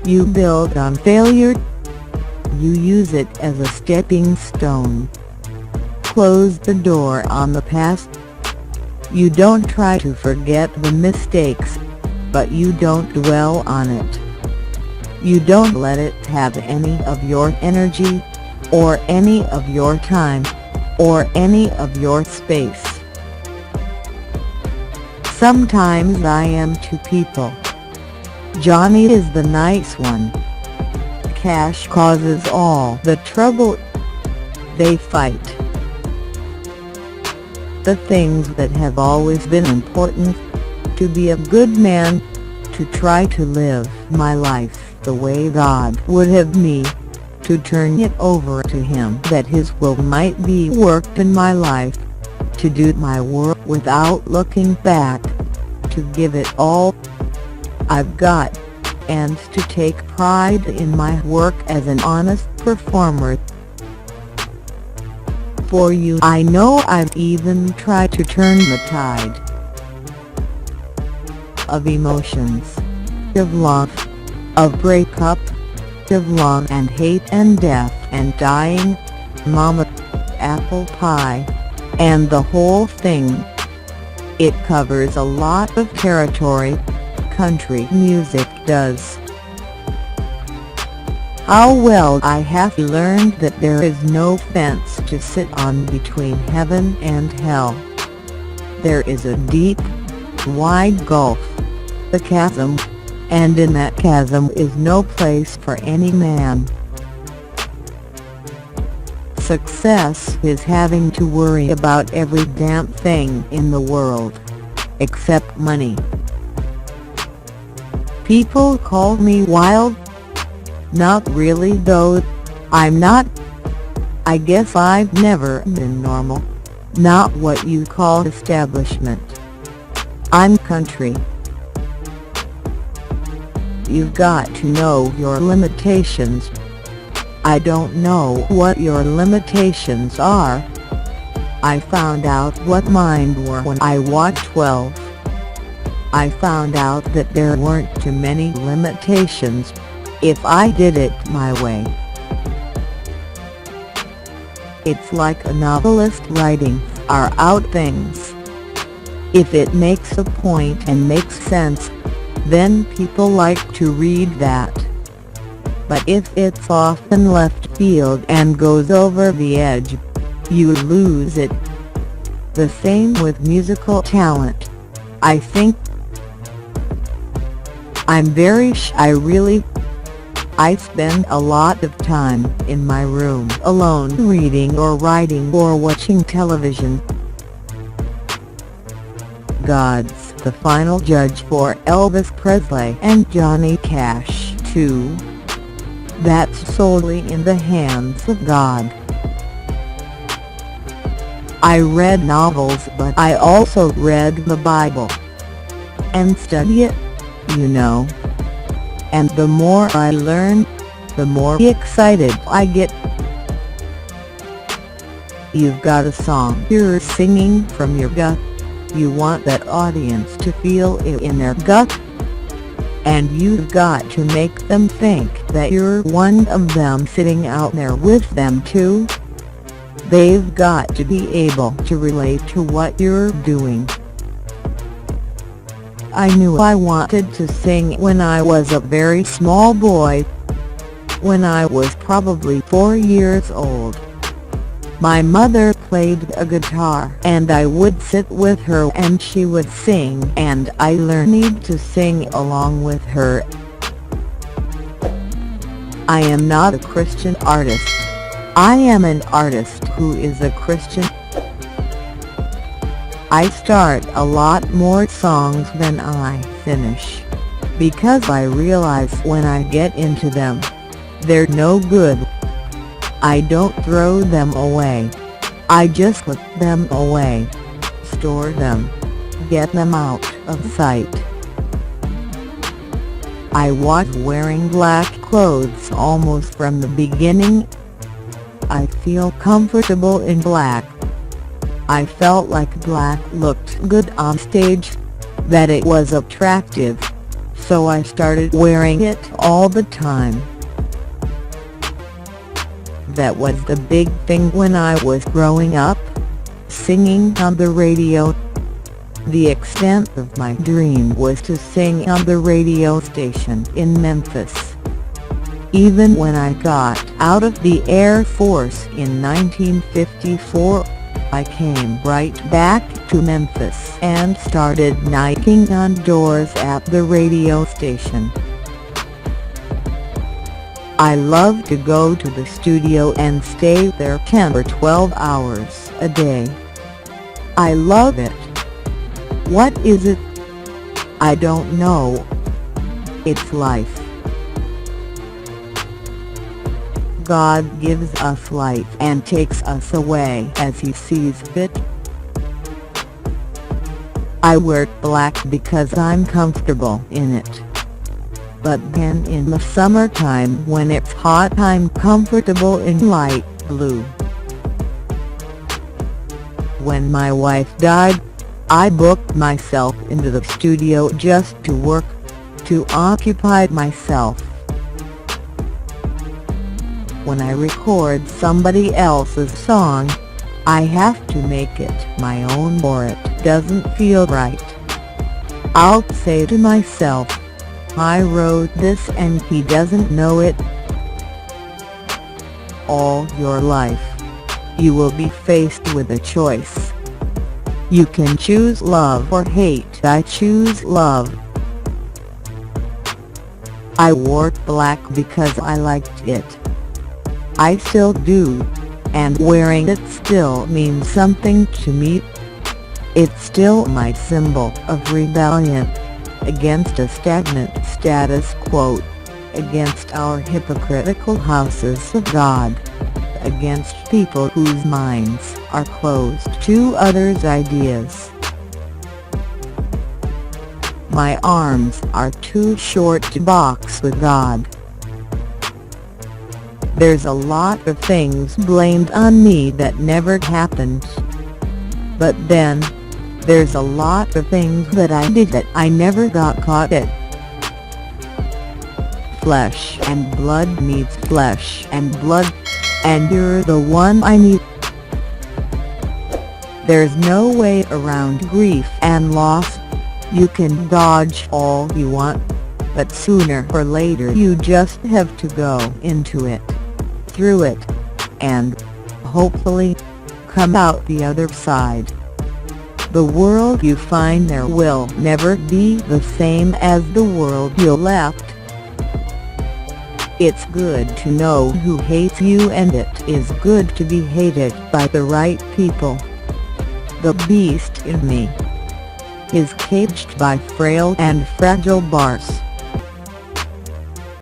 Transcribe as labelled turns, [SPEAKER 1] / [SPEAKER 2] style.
[SPEAKER 1] You build on failure. You use it as a stepping stone. Close the door on the past. You don't try to forget the mistakes, but you don't dwell on it. You don't let it have any of your energy, or any of your time, or any of your space. Sometimes I am to people. Johnny is the nice one. Cash causes all the trouble. They fight. The things that have always been important: to be a good man, to try to live my life the way God would have me, to turn it over to Him that His will might be worked in my life, to do my work without looking back, to give it all I've got, and to take pride in my work as an honest performer. For you, I know I've even tried to turn the tide of emotions, of love, of breakup, of love and hate and death and dying, mama, apple pie, and the whole thing. It covers a lot of territory, country music does. How well I have learned that there is no fence to sit on between heaven and hell. There is a deep, wide gulf, the chasm, and in that chasm is no place for any man. Success is having to worry about every damn thing in the world, except money. People call me wild. Not really though, I'm not. I guess I've never been normal, not what you call establishment. I'm country. You've got to know your limitations. I don't know what your limitations are. I found out what mine were when I was 12. I found out that there weren't too many limitations if I did it my way. It's like a novelist writing far out things. If it makes a point and makes sense, then people like to read that. But if it's off in left field and goes over the edge, you lose it. The same with musical talent, I think. I'm very shy really. I spend a lot of time in my room alone reading or writing or watching television. God's the final judge for Elvis Presley and Johnny Cash too. That's solely in the hands of God. I read novels, but I also read the Bible and study it, you know. And the more I learn, the more excited I get. You've got a song you're singing from your gut. You want that audience to feel it in their gut. And you've got to make them think that you're one of them sitting out there with them too. They've got to be able to relate to what you're doing. I knew I wanted to sing when I was a very small boy. When I was probably 4 years old. My mother played a guitar and I would sit with her and she would sing and I learned to sing along with her. I am not a Christian artist. I am an artist who is a Christian. I start a lot more songs than I finish, because I realize when I get into them, they're no good. I don't throw them away. I just put them away, store them, get them out of sight. I was wearing black clothes almost from the beginning. I feel comfortable in black. I felt like black looked good on stage, that it was attractive, so I started wearing it all the time. That was the big thing when I was growing up, singing on the radio. The extent of my dream was to sing on the radio station in Memphis. Even when I got out of the Air Force in 1954, I came right back to Memphis and started knocking on doors at the radio station. I love to go to the studio and stay there 10 or 12 hours a day. I love it. What is it? I don't know. It's life. God gives us life and takes us away as He sees fit. I wear black because I'm comfortable in it. But then in the summertime when it's hot, I'm comfortable in light blue. When my wife died, I booked myself into the studio just to work, to occupy myself. When I record somebody else's song, I have to make it my own or it doesn't feel right. I'll say to myself, I wrote this and he doesn't know it. All your life, you will be faced with a choice. You can choose love or hate. I choose love. I wore black because I liked it. I still do, and wearing it still means something to me. It's still my symbol of rebellion against a stagnant status quo, against our hypocritical houses of God, against people whose minds are closed to others' ideas. My arms are too short to box with God. There's a lot of things blamed on me that never happened. But then, there's a lot of things that I did that I never got caught at. Flesh and blood meets flesh and blood, and you're the one I need. There's no way around grief and loss. You can dodge all you want, but sooner or later you just have to go into it, through it, and, hopefully, come out the other side. The world you find there will never be the same as the world you left. It's good to know who hates you, and it is good to be hated by the right people. The beast in me is caged by frail and fragile bars.